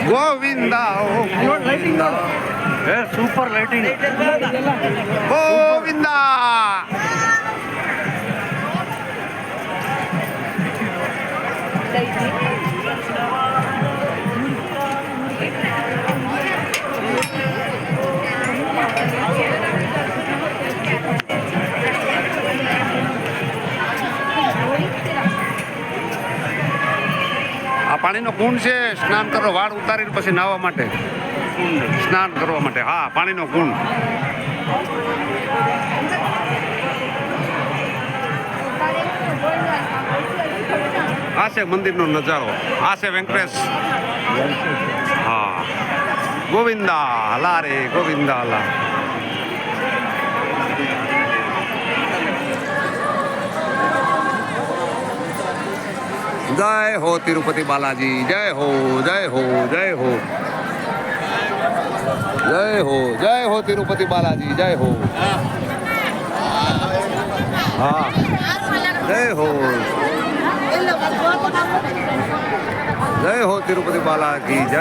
Govinda super lighting Govinda. આ પાણીનો કુંડ છે, સ્નાન કરો, વાળ ઉતારીને પછી નાહવા માટે, સ્નાન કરવા માટે. હા, પાણીનો કુંડ. આ છે મંદિરનો નજારો. આ છે વેંકટેશ. હા, ગોવિંદા હલા રે ગોવિંદા હલા. જય હો તિરુપતિ બાલાજી, જય હો, જય હો, જય હો, જય હો, જય હો તિરુપતિ બાલાજી, જય હો. હા, જય હો, જય હો તિરુપતિ બાલાજી, જય.